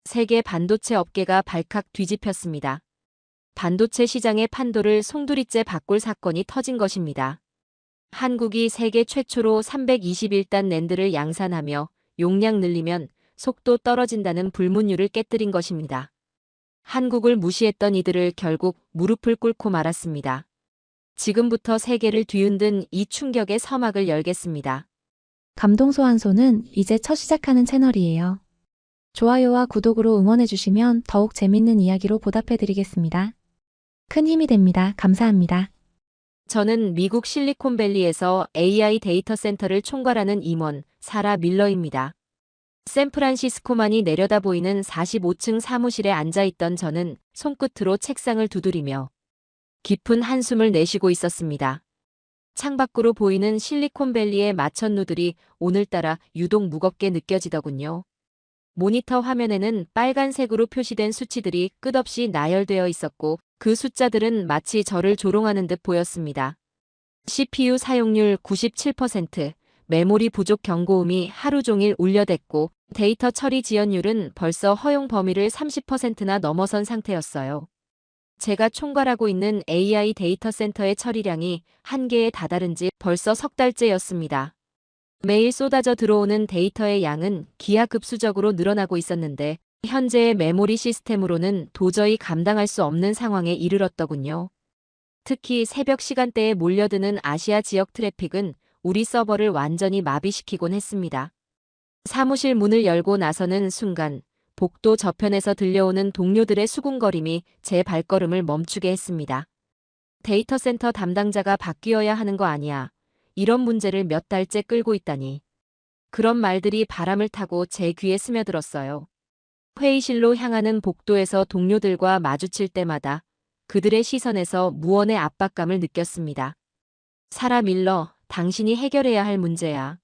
세계 반도체 업계가 발칵 뒤집혔습니다. 반도체 시장의 판도를 송두리째 바꿀 사건이 터진 것입니다. 한국이 세계 최초로 321단 낸드를 양산하며 용량 늘리면 속도 떨어진다는 불문율을 깨뜨린 것입니다. 한국을 무시했던 이들을 결국 무릎을 꿇고 말았습니다. 지금부터 세계를 뒤흔든 이 충격의 서막을 열겠습니다. 감동소환소는 이제 첫 시작하는 채널이에요. 좋아요와 구독으로 응원해주시면 더욱 재밌는 이야기로 보답해드리겠습니다. 큰 힘이 됩니다. 감사합니다. 저는 미국 실리콘밸리에서 AI 데이터 센터를 총괄하는 임원 사라 밀러입니다. 샌프란시스코만이 내려다 보이는 45층 사무실에 앉아있던 저는 손끝으로 책상을 두드리며 깊은 한숨을 내쉬고 있었습니다. 창밖으로 보이는 실리콘밸리의 마천루들이 오늘따라 유독 무겁게 느껴지더군요. 모니터 화면에는 빨간색으로 표시된 수치들이 끝없이 나열되어 있었고 그 숫자들은 마치 저를 조롱하는 듯 보였습니다. CPU 사용률 97%, 메모리 부족 경고음이 하루 종일 울려댔고 데이터 처리 지연율은 벌써 허용 범위를 30%나 넘어선 상태였어요. 제가 총괄하고 있는 AI 데이터 센터의 처리량이 한계에 다다른 지 벌써 석 달째였습니다. 매일 쏟아져 들어오는 데이터의 양은 기하급수적으로 늘어나고 있었는데 현재의 메모리 시스템으로는 도저히 감당할 수 없는 상황에 이르렀더군요. 특히 새벽 시간대에 몰려드는 아시아 지역 트래픽은 우리 서버를 완전히 마비시키곤 했습니다. 사무실 문을 열고 나서는 순간 복도 저편에서 들려오는 동료들의 수군거림이 제 발걸음을 멈추게 했습니다. 데이터 센터 담당자가 바뀌어야 하는 거 아니야. 이런 문제를 몇 달째 끌고 있다니. 그런 말들이 바람을 타고 제 귀에 스며들었어요. 회의실로 향하는 복도에서 동료들과 마주칠 때마다 그들의 시선에서 무언의 압박감을 느꼈습니다. 사라 밀러, 당신이 해결해야 할 문제야.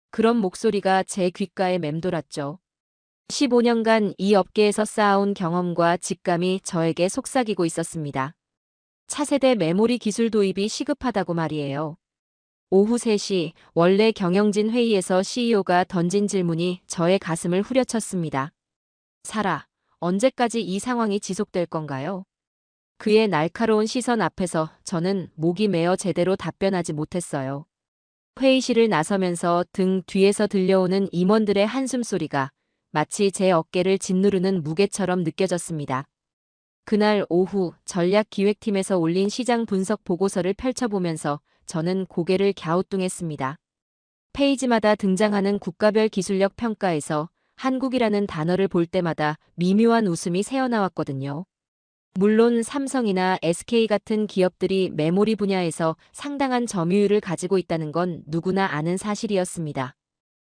그런 목소리가 제 귓가에 맴돌았죠. 15년간 이 업계에서 쌓아온 경험과 직감이 저에게 속삭이고 있었습니다. 차세대 메모리 기술 도입이 시급하다고 말이에요. 오후 3시 원래 경영진 회의에서 CEO가 던진 질문이 저의 가슴을 후려쳤습니다. 사라, 언제까지 이 상황이 지속될 건가요? 그의 날카로운 시선 앞에서 저는 목이 메어 제대로 답변하지 못했어요. 회의실을 나서면서 등 뒤에서 들려오는 임원들의 한숨소리가 마치 제 어깨를 짓누르는 무게처럼 느껴졌습니다. 그날 오후 전략기획팀에서 올린 시장 분석 보고서를 펼쳐보면서 저는 고개를 갸우뚱했습니다. 페이지마다 등장하는 국가별 기술력 평가에서 한국이라는 단어를 볼 때마다 미묘한 웃음이 새어나왔거든요. 물론 삼성이나 SK 같은 기업들이 메모리 분야에서 상당한 점유율을 가지고 있다는 건 누구나 아는 사실이었습니다.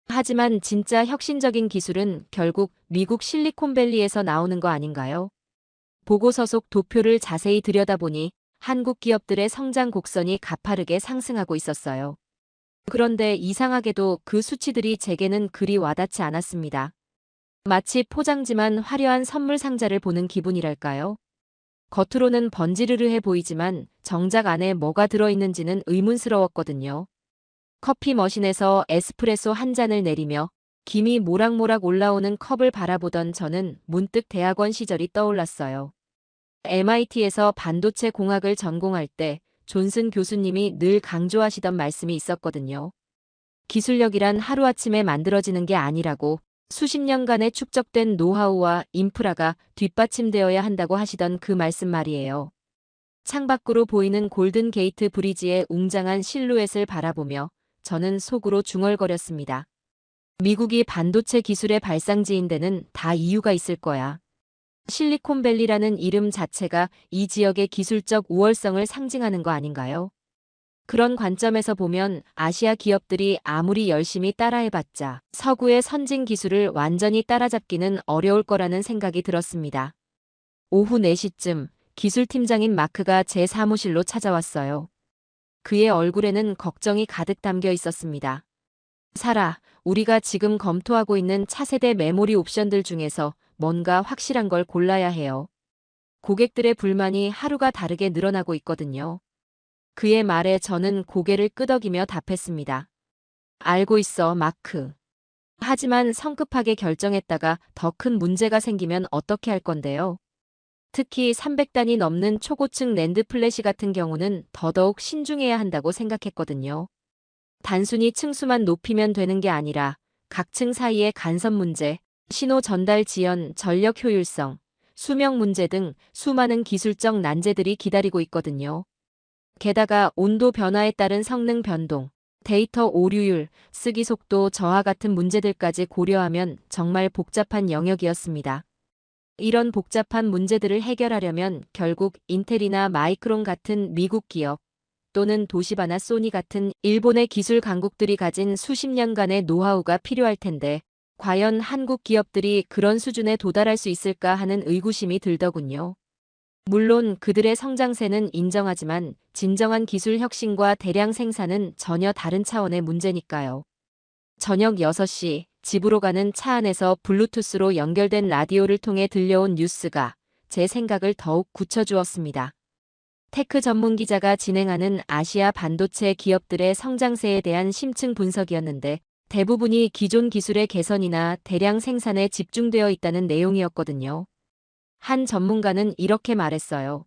하지만 진짜 혁신적인 기술은 결국 미국 실리콘밸리에서 나오는 거 아닌가요? 보고서 속 도표를 자세히 들여다보니 한국 기업들의 성장 곡선이 가파르게 상승하고 있었어요. 그런데 이상하게도 그 수치들이 제게는 그리 와닿지 않았습니다. 마치 포장지만 화려한 선물 상자를 보는 기분이랄까요? 겉으로는 번지르르해 보이지만 정작 안에 뭐가 들어있는지는 의문스러웠거든요. 커피 머신에서 에스프레소 한 잔을 내리며 김이 모락모락 올라오는 컵을 바라보던 저는 문득 대학원 시절이 떠올랐어요. MIT에서 반도체 공학을 전공할 때 존슨 교수님이 늘 강조하시던 말씀이 있었거든요. 기술력이란 하루아침에 만들어지는 게 아니라고 수십 년간의 축적된 노하우와 인프라가 뒷받침되어야 한다고 하시던 그 말씀 말이에요. 창밖으로 보이는 골든 게이트 브리지의 웅장한 실루엣을 바라보며 저는 속으로 중얼거렸습니다. 미국이 반도체 기술의 발상지인 데는 다 이유가 있을 거야. 실리콘밸리라는 이름 자체가 이 지역의 기술적 우월성을 상징하는 거 아닌가요? 그런 관점에서 보면 아시아 기업들이 아무리 열심히 따라해봤자 서구의 선진 기술을 완전히 따라잡기는 어려울 거라는 생각이 들었습니다. 오후 4시쯤 기술팀장인 마크가 제 사무실로 찾아왔어요. 그의 얼굴에는 걱정이 가득 담겨 있었습니다. 사라, 우리가 지금 검토하고 있는 차세대 메모리 옵션들 중에서 뭔가 확실한 걸 골라야 해요. 고객들의 불만이 하루가 다르게 늘어나고 있거든요. 그의 말에 저는 고개를 끄덕이며 답했습니다. 알고 있어, 마크. 하지만 성급하게 결정했다가 더 큰 문제가 생기면 어떻게 할 건데요? 특히 300단이 넘는 초고층 낸드 플래시 같은 경우는 더더욱 신중해야 한다고 생각했거든요. 단순히 층수만 높이면 되는 게 아니라 각 층 사이의 간섭 문제, 신호 전달 지연, 전력 효율성, 수명 문제 등 수많은 기술적 난제들이 기다리고 있거든요. 게다가 온도 변화에 따른 성능 변동, 데이터 오류율, 쓰기 속도 저하 같은 문제들까지 고려하면 정말 복잡한 영역이었습니다. 이런 복잡한 문제들을 해결하려면 결국 인텔이나 마이크론 같은 미국 기업 또는 도시바나 소니 같은 일본의 기술 강국들이 가진 수십 년간의 노하우가 필요할 텐데 과연 한국 기업들이 그런 수준에 도달할 수 있을까 하는 의구심이 들더군요. 물론 그들의 성장세는 인정하지만 진정한 기술 혁신과 대량 생산은 전혀 다른 차원의 문제니까요. 저녁 6시 집으로 가는 차 안에서 블루투스로 연결된 라디오를 통해 들려온 뉴스가 제 생각을 더욱 굳혀주었습니다. 테크 전문 기자가 진행하는 아시아 반도체 기업들의 성장세에 대한 심층 분석이었는데 대부분이 기존 기술의 개선이나 대량 생산에 집중되어 있다는 내용이었거든요. 한 전문가는 이렇게 말했어요.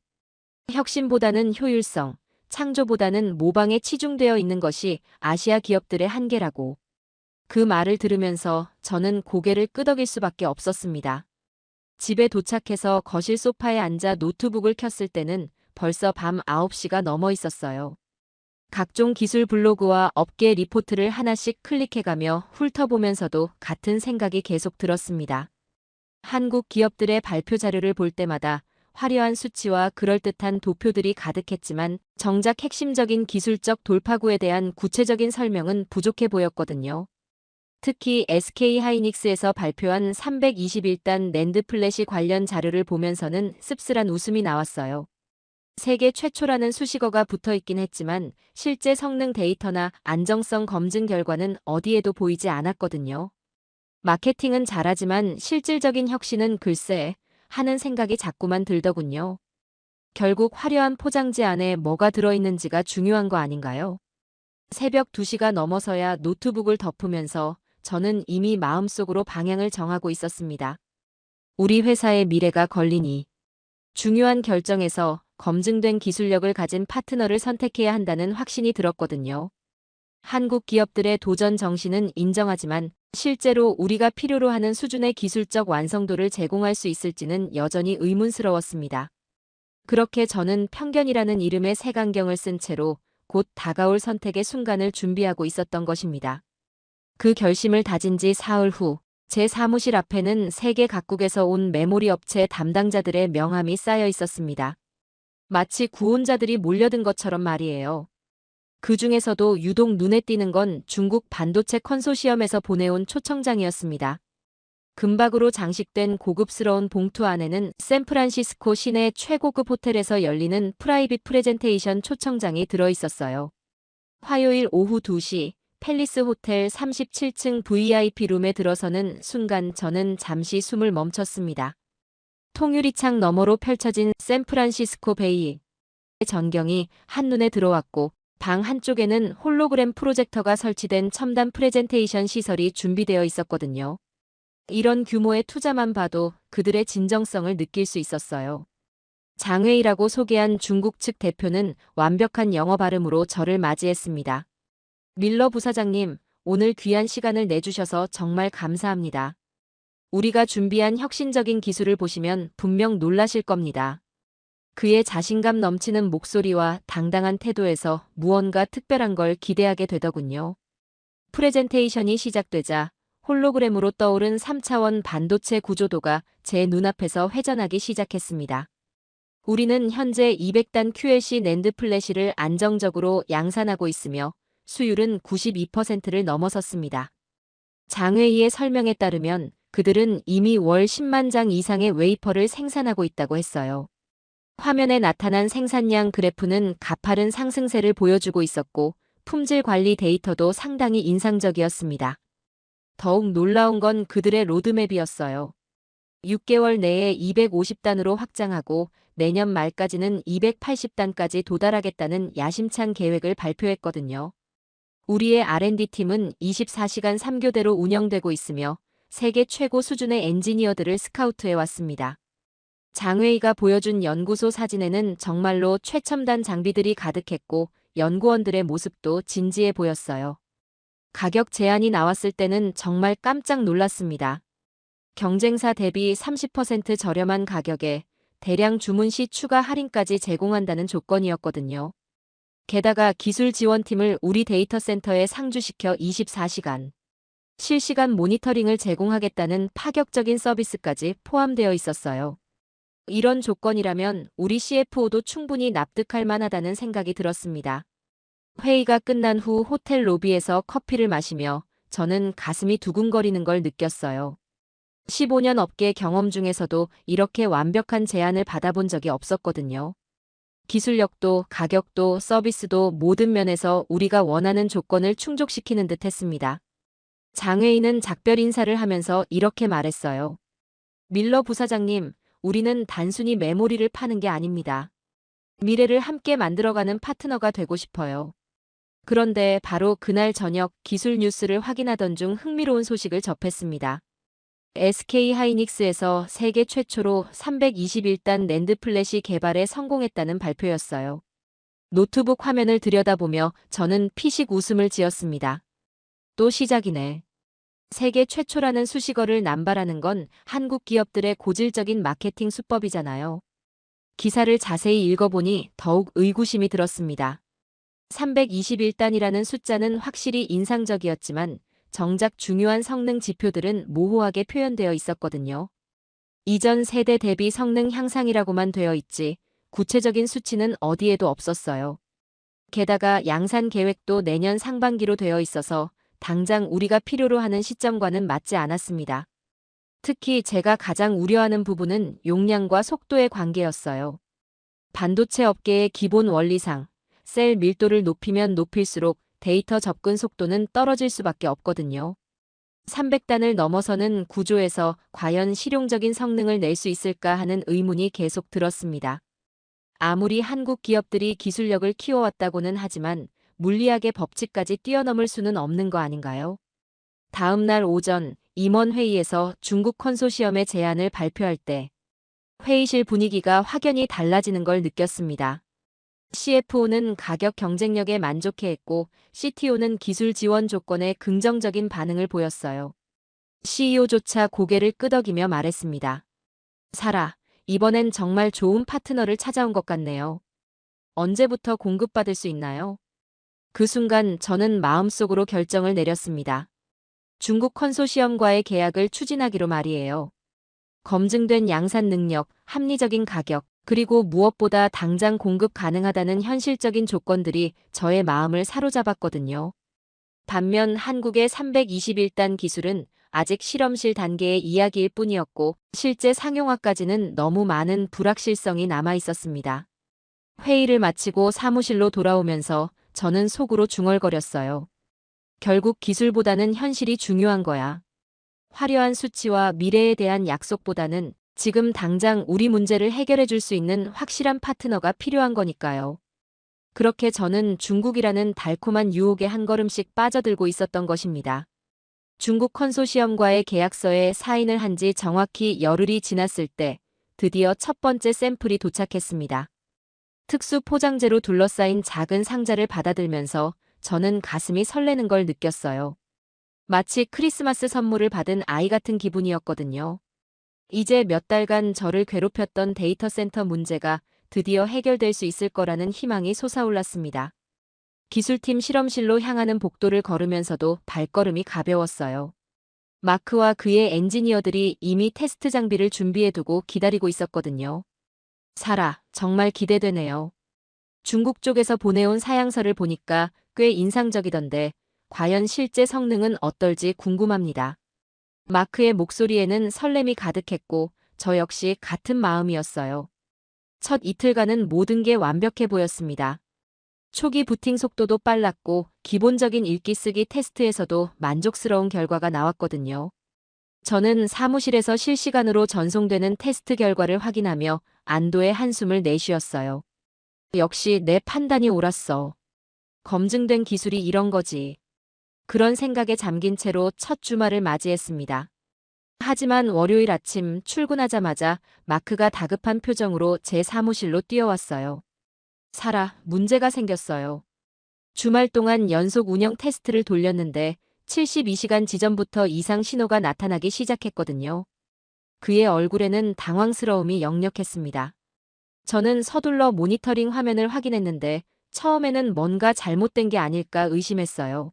혁신보다는 효율성, 창조보다는 모방에 치중되어 있는 것이 아시아 기업들의 한계라고. 그 말을 들으면서 저는 고개를 끄덕일 수밖에 없었습니다. 집에 도착해서 거실 소파에 앉아 노트북을 켰을 때는 벌써 밤 9시가 넘어 있었어요. 각종 기술 블로그와 업계 리포트를 하나씩 클릭해가며 훑어보면서도 같은 생각이 계속 들었습니다. 한국 기업들의 발표 자료를 볼 때마다 화려한 수치와 그럴듯한 도표들이 가득했지만 정작 핵심적인 기술적 돌파구에 대한 구체적인 설명은 부족해 보였거든요. 특히 SK하이닉스에서 발표한 321단 낸드 플래시 관련 자료를 보면서는 씁쓸한 웃음이 나왔어요. 세계 최초라는 수식어가 붙어 있긴 했지만 실제 성능 데이터나 안정성 검증 결과는 어디에도 보이지 않았거든요. 마케팅은 잘하지만 실질적인 혁신은 글쎄 하는 생각이 자꾸만 들더군요. 결국 화려한 포장지 안에 뭐가 들어있는지가 중요한 거 아닌가요? 새벽 2시가 넘어서야 노트북을 덮으면서 저는 이미 마음속으로 방향을 정하고 있었습니다. 우리 회사의 미래가 걸리니 중요한 결정에서 검증된 기술력을 가진 파트너를 선택해야 한다는 확신이 들었거든요. 한국 기업들의 도전 정신은 인정하지만 실제로 우리가 필요로 하는 수준의 기술적 완성도를 제공할 수 있을지는 여전히 의문스러웠습니다. 그렇게 저는 편견이라는 이름의 색안경을 쓴 채로 곧 다가올 선택의 순간을 준비하고 있었던 것입니다. 그 결심을 다진 지 사흘 후, 제 사무실 앞에는 세계 각국에서 온 메모리 업체 담당자들의 명함이 쌓여 있었습니다. 마치 구원자들이 몰려든 것처럼 말이에요. 그 중에서도 유독 눈에 띄는 건 중국 반도체 컨소시엄에서 보내온 초청장이었습니다. 금박으로 장식된 고급스러운 봉투 안에는 샌프란시스코 시내 최고급 호텔에서 열리는 프라이빗 프레젠테이션 초청장이 들어있었어요. 화요일 오후 2시 팰리스 호텔 37층 VIP 룸에 들어서는 순간 저는 잠시 숨을 멈췄습니다. 통유리창 너머로 펼쳐진 샌프란시스코 베이의 전경이 한눈에 들어왔고 방 한쪽에는 홀로그램 프로젝터가 설치된 첨단 프레젠테이션 시설이 준비되어 있었거든요. 이런 규모의 투자만 봐도 그들의 진정성을 느낄 수 있었어요. 장웨이라고 소개한 중국 측 대표는 완벽한 영어 발음으로 저를 맞이했습니다. 밀러 부사장님, 오늘 귀한 시간을 내주셔서 정말 감사합니다. 우리가 준비한 혁신적인 기술을 보시면 분명 놀라실 겁니다. 그의 자신감 넘치는 목소리와 당당한 태도에서 무언가 특별한 걸 기대하게 되더군요. 프레젠테이션이 시작되자 홀로그램으로 떠오른 3차원 반도체 구조도가 제 눈앞에서 회전하기 시작했습니다. 우리는 현재 200단 QLC 낸드 플래시를 안정적으로 양산하고 있으며 수율은 92%를 넘어섰습니다. 장회의의 설명에 따르면 그들은 이미 월 10만 장 이상의 웨이퍼를 생산하고 있다고 했어요. 화면에 나타난 생산량 그래프는 가파른 상승세를 보여주고 있었고 품질 관리 데이터도 상당히 인상적이었습니다. 더욱 놀라운 건 그들의 로드맵이었어요. 6개월 내에 250단으로 확장하고 내년 말까지는 280단까지 도달하겠다는 야심찬 계획을 발표했거든요. 우리의 R&D팀은 24시간 3교대로 운영되고 있으며 세계 최고 수준의 엔지니어들을 스카우트해 왔습니다. 장회의가 보여준 연구소 사진에는 정말로 최첨단 장비들이 가득했고 연구원들의 모습도 진지해 보였어요. 가격 제한이 나왔을 때는 정말 깜짝 놀랐습니다. 경쟁사 대비 30% 저렴한 가격에 대량 주문 시 추가 할인까지 제공한다는 조건이었거든요. 게다가 기술 지원팀을 우리 데이터 센터에 상주시켜 24시간 실시간 모니터링을 제공하겠다는 파격적인 서비스까지 포함되어 있었어요. 이런 조건이라면 우리 CFO도 충분히 납득할 만하다는 생각이 들었습니다. 회의가 끝난 후 호텔 로비에서 커피를 마시며 저는 가슴이 두근거리는 걸 느꼈어요. 15년 업계 경험 중에서도 이렇게 완벽한 제안을 받아본 적이 없었거든요. 기술력도 가격도 서비스도 모든 면에서 우리가 원하는 조건을 충족시키는 듯 했습니다. 장회의는 작별 인사를 하면서 이렇게 말했어요. 밀러 부사장님, 우리는 단순히 메모리를 파는 게 아닙니다. 미래를 함께 만들어가는 파트너가 되고 싶어요. 그런데 바로 그날 저녁 기술 뉴스를 확인하던 중 흥미로운 소식을 접했습니다. SK 하이닉스에서 세계 최초로 321단 낸드 플래시 개발에 성공했다는 발표였어요. 노트북 화면을 들여다보며 저는 피식 웃음을 지었습니다. 또 시작이네. 세계 최초라는 수식어를 남발하는 건 한국 기업들의 고질적인 마케팅 수법이잖아요. 기사를 자세히 읽어보니 더욱 의구심이 들었습니다. 321단이라는 숫자는 확실히 인상적이었지만 정작 중요한 성능 지표들은 모호하게 표현되어 있었거든요. 이전 세대 대비 성능 향상이라고만 되어 있지 구체적인 수치는 어디에도 없었어요. 게다가 양산 계획도 내년 상반기로 되어 있어서 당장 우리가 필요로 하는 시점과는 맞지 않았습니다. 특히 제가 가장 우려하는 부분은 용량과 속도의 관계였어요. 반도체 업계의 기본 원리상 셀 밀도를 높이면 높일수록 데이터 접근 속도는 떨어질 수밖에 없거든요. 300단을 넘어서는 구조에서 과연 실용적인 성능을 낼 수 있을까 하는 의문이 계속 들었습니다. 아무리 한국 기업들이 기술력을 키워왔다고는 하지만 물리학의 법칙까지 뛰어넘을 수는 없는 거 아닌가요? 다음 날 오전 임원회의에서 중국 컨소시엄의 제안을 발표할 때 회의실 분위기가 확연히 달라지는 걸 느꼈습니다. CFO는 가격 경쟁력에 만족해했고 CTO는 기술 지원 조건에 긍정적인 반응을 보였어요. CEO조차 고개를 끄덕이며 말했습니다. 사라, 이번엔 정말 좋은 파트너를 찾아온 것 같네요. 언제부터 공급받을 수 있나요? 그 순간 저는 마음속으로 결정을 내렸습니다. 중국 컨소시엄과의 계약을 추진하기로 말이에요. 검증된 양산 능력, 합리적인 가격, 그리고 무엇보다 당장 공급 가능하다는 현실적인 조건들이 저의 마음을 사로잡았거든요. 반면 한국의 321단 기술은 아직 실험실 단계의 이야기일 뿐이었고 실제 상용화까지는 너무 많은 불확실성이 남아 있었습니다. 회의를 마치고 사무실로 돌아오면서 저는 속으로 중얼거렸어요. 결국 기술보다는 현실이 중요한 거야. 화려한 수치와 미래에 대한 약속보다는 지금 당장 우리 문제를 해결해 줄 수 있는 확실한 파트너가 필요한 거니까요. 그렇게 저는 중국이라는 달콤한 유혹에 한 걸음씩 빠져들고 있었던 것입니다. 중국 컨소시엄과의 계약서에 사인을 한 지 정확히 열흘이 지났을 때 드디어 첫 번째 샘플이 도착했습니다. 특수 포장재로 둘러싸인 작은 상자를 받아들면서 저는 가슴이 설레는 걸 느꼈어요. 마치 크리스마스 선물을 받은 아이 같은 기분이었거든요. 이제 몇 달간 저를 괴롭혔던 데이터 센터 문제가 드디어 해결될 수 있을 거라는 희망이 솟아올랐습니다. 기술팀 실험실로 향하는 복도를 걸으면서도 발걸음이 가벼웠어요. 마크와 그의 엔지니어들이 이미 테스트 장비를 준비해두고 기다리고 있었거든요. 사라, 정말 기대되네요. 중국 쪽에서 보내온 사양서를 보니까 꽤 인상적이던데 과연 실제 성능은 어떨지 궁금합니다. 마크의 목소리에는 설렘이 가득했고 저 역시 같은 마음이었어요. 첫 이틀간은 모든 게 완벽해 보였습니다. 초기 부팅 속도도 빨랐고 기본적인 읽기 쓰기 테스트에서도 만족스러운 결과가 나왔거든요. 저는 사무실에서 실시간으로 전송되는 테스트 결과를 확인하며 안도의 한숨을 내쉬었어요. 역시 내 판단이 옳았어. 검증된 기술이 이런 거지. 그런 생각에 잠긴 채로 첫 주말을 맞이했습니다. 하지만 월요일 아침 출근하자마자 마크가 다급한 표정으로 제 사무실로 뛰어왔어요. 사라, 문제가 생겼어요. 주말 동안 연속 운영 테스트를 돌렸는데 72시간 지점부터 이상 신호가 나타나기 시작했거든요. 그의 얼굴에는 당황스러움이 역력했습니다. 저는 서둘러 모니터링 화면을 확인했는데 처음에는 뭔가 잘못된 게 아닐까 의심했어요.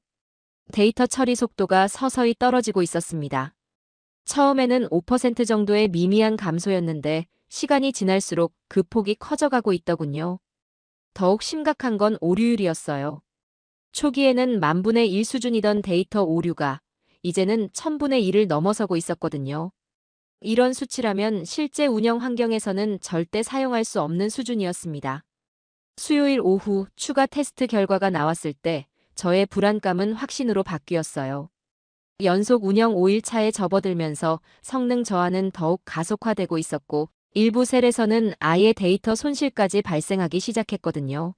데이터 처리 속도가 서서히 떨어지고 있었습니다. 처음에는 5% 정도의 미미한 감소였는데 시간이 지날수록 그 폭이 커져가고 있더군요. 더욱 심각한 건 오류율이었어요. 초기에는 10,000분의 1 수준이던 데이터 오류가 이제는 1000분의 1을 넘어서고 있었거든요. 이런 수치라면 실제 운영 환경에서는 절대 사용할 수 없는 수준이었습니다. 수요일 오후 추가 테스트 결과가 나왔을 때 저의 불안감은 확신으로 바뀌었어요. 연속 운영 5일차에 접어들면서 성능 저하는 더욱 가속화되고 있었고 일부 셀에서는 아예 데이터 손실까지 발생하기 시작했거든요.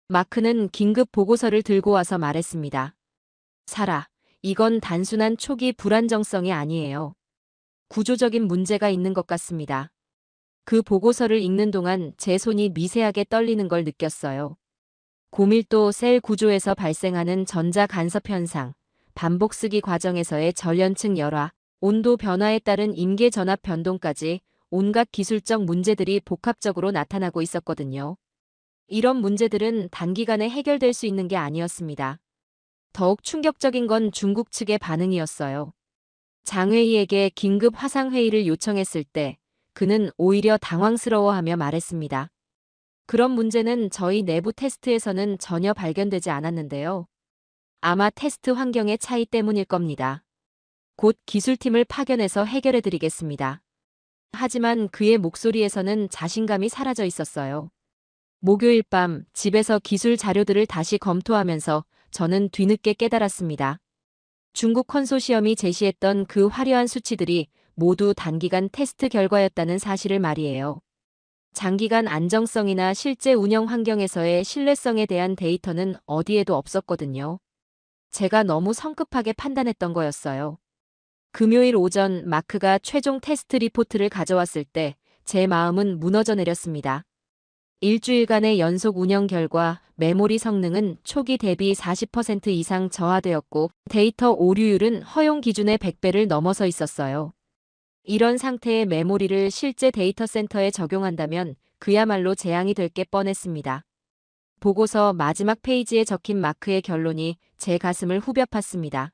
마크는 긴급 보고서를 들고 와서 말했습니다. 사라, 이건 단순한 초기 불안정성이 아니에요. 구조적인 문제가 있는 것 같습니다. 그 보고서를 읽는 동안 제 손이 미세하게 떨리는 걸 느꼈어요. 고밀도 셀 구조에서 발생하는 전자 간섭 현상, 반복 쓰기 과정에서의 전련층 열화, 온도 변화에 따른 임계 전압 변동까지 온갖 기술적 문제들이 복합적으로 나타나고 있었거든요. 이런 문제들은 단기간에 해결될 수 있는 게 아니었습니다. 더욱 충격적인 건 중국 측의 반응이었어요. 장회의에게 긴급 화상회의를 요청했을 때 그는 오히려 당황스러워하며 말했습니다. 그런 문제는 저희 내부 테스트에서는 전혀 발견되지 않았는데요. 아마 테스트 환경의 차이 때문일 겁니다. 곧 기술팀을 파견해서 해결해드리겠습니다. 하지만 그의 목소리에서는 자신감이 사라져 있었어요. 목요일 밤 집에서 기술 자료들을 다시 검토하면서 저는 뒤늦게 깨달았습니다. 중국 컨소시엄이 제시했던 그 화려한 수치들이 모두 단기간 테스트 결과였다는 사실을 말이에요. 장기간 안정성이나 실제 운영 환경에서의 신뢰성에 대한 데이터는 어디에도 없었거든요. 제가 너무 성급하게 판단했던 거였어요. 금요일 오전 마크가 최종 테스트 리포트를 가져왔을 때 제 마음은 무너져 내렸습니다. 일주일간의 연속 운영 결과 메모리 성능은 초기 대비 40% 이상 저하되었고 데이터 오류율은 허용 기준의 100배를 넘어서 있었어요. 이런 상태의 메모리를 실제 데이터 센터에 적용한다면 그야말로 재앙이 될 게 뻔했습니다. 보고서 마지막 페이지에 적힌 마크의 결론이 제 가슴을 후벼 팠습니다.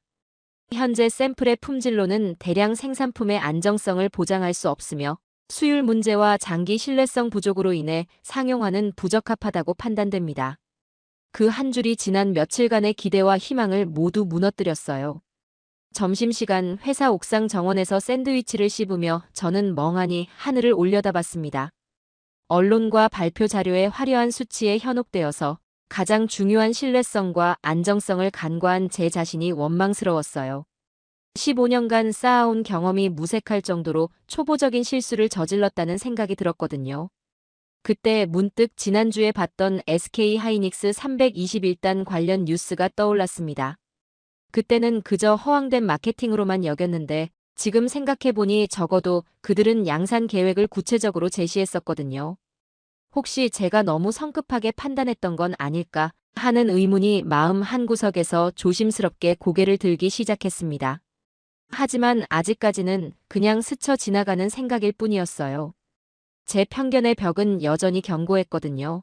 현재 샘플의 품질로는 대량 생산품의 안정성을 보장할 수 없으며 수율 문제와 장기 신뢰성 부족으로 인해 상용화는 부적합하다고 판단됩니다. 그 한 줄이 지난 며칠간의 기대와 희망을 모두 무너뜨렸어요. 점심시간 회사 옥상 정원에서 샌드위치를 씹으며 저는 멍하니 하늘을 올려다봤습니다. 언론과 발표 자료의 화려한 수치에 현혹되어서 가장 중요한 신뢰성과 안정성을 간과한 제 자신이 원망스러웠어요. 15년간 쌓아온 경험이 무색할 정도로 초보적인 실수를 저질렀다는 생각이 들었거든요. 그때 문득 지난주에 봤던 SK 하이닉스 321단 관련 뉴스가 떠올랐습니다. 그때는 그저 허황된 마케팅으로만 여겼는데 지금 생각해보니 적어도 그들은 양산 계획을 구체적으로 제시했었거든요. 혹시 제가 너무 성급하게 판단했던 건 아닐까 하는 의문이 마음 한구석에서 조심스럽게 고개를 들기 시작했습니다. 하지만 아직까지는 그냥 스쳐 지나가는 생각일 뿐이었어요. 제 편견의 벽은 여전히 견고했거든요.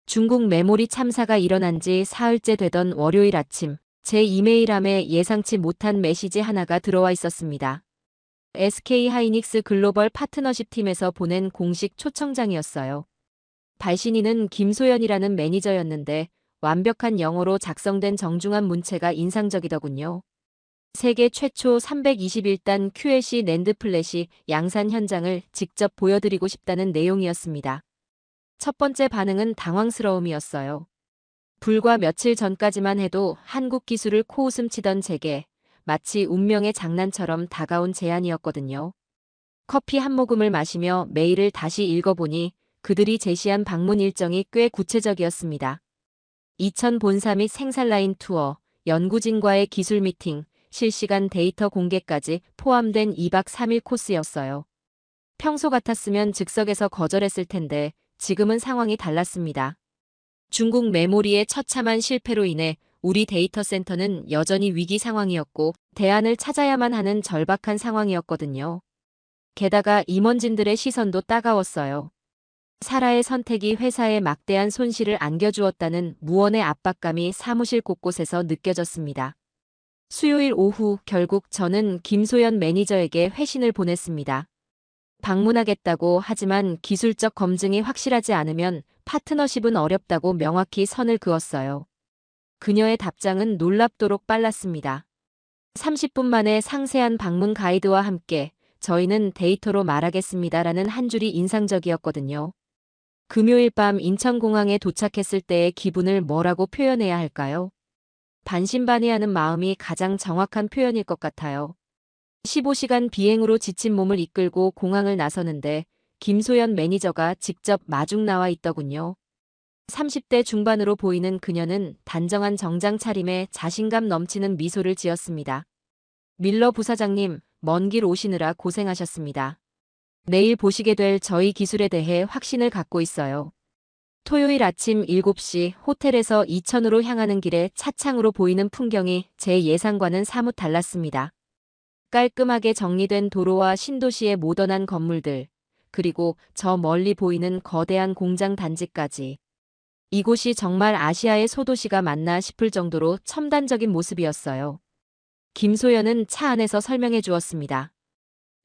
중국 메모리 참사가 일어난 지 사흘째 되던 월요일 아침, 제 이메일함에 예상치 못한 메시지 하나가 들어와 있었습니다. SK 하이닉스 글로벌 파트너십 팀에서 보낸 공식 초청장이었어요. 발신인은 김소연이라는 매니저였는데 완벽한 영어로 작성된 정중한 문체가 인상적이더군요. 세계 최초 321단 QLC 낸드 플래시 양산 현장을 직접 보여드리고 싶다는 내용이었습니다. 첫 번째 반응은 당황스러움이었어요. 불과 며칠 전까지만 해도 한국 기술을 코웃음 치던 제게 마치 운명의 장난처럼 다가온 제안이었거든요. 커피 한 모금을 마시며 메일을 다시 읽어보니 그들이 제시한 방문 일정이 꽤 구체적이었습니다. 이천 본사 및 생산 라인 투어, 연구진과의 기술 미팅, 실시간 데이터 공개까지 포함된 2박 3일 코스였어요. 평소 같았으면 즉석에서 거절했을 텐데 지금은 상황이 달랐습니다. 중국 메모리의 처참한 실패로 인해 우리 데이터 센터는 여전히 위기 상황이었고 대안을 찾아야만 하는 절박한 상황이었거든요. 게다가 임원진들의 시선도 따가웠어요. 사라의 선택이 회사에 막대한 손실을 안겨주었다는 무언의 압박감이 사무실 곳곳에서 느껴졌습니다. 수요일 오후 결국 저는 김소연 매니저에게 회신을 보냈습니다. 방문하겠다고 하지만 기술적 검증이 확실하지 않으면 파트너십은 어렵다고 명확히 선을 그었어요. 그녀의 답장은 놀랍도록 빨랐습니다. 30분 만에 상세한 방문 가이드와 함께 저희는 데이터로 말하겠습니다라는 한 줄이 인상적이었거든요. 금요일 밤 인천공항에 도착했을 때의 기분을 뭐라고 표현해야 할까요? 반신반의하는 마음이 가장 정확한 표현일 것 같아요. 15시간 비행으로 지친 몸을 이끌고 공항을 나서는데 김소연 매니저가 직접 마중 나와 있더군요. 30대 중반으로 보이는 그녀는 단정한 정장 차림에 자신감 넘치는 미소를 지었습니다. 밀러 부사장님, 먼 길 오시느라 고생하셨습니다. 내일 보시게 될 저희 기술에 대해 확신을 갖고 있어요. 토요일 아침 7시 호텔에서 이천으로 향하는 길에 차창으로 보이는 풍경이 제 예상과는 사뭇 달랐습니다. 깔끔하게 정리된 도로와 신도시의 모던한 건물들, 그리고 저 멀리 보이는 거대한 공장 단지까지. 이곳이 정말 아시아의 소도시가 맞나 싶을 정도로 첨단적인 모습이었어요. 김소연은 차 안에서 설명해 주었습니다.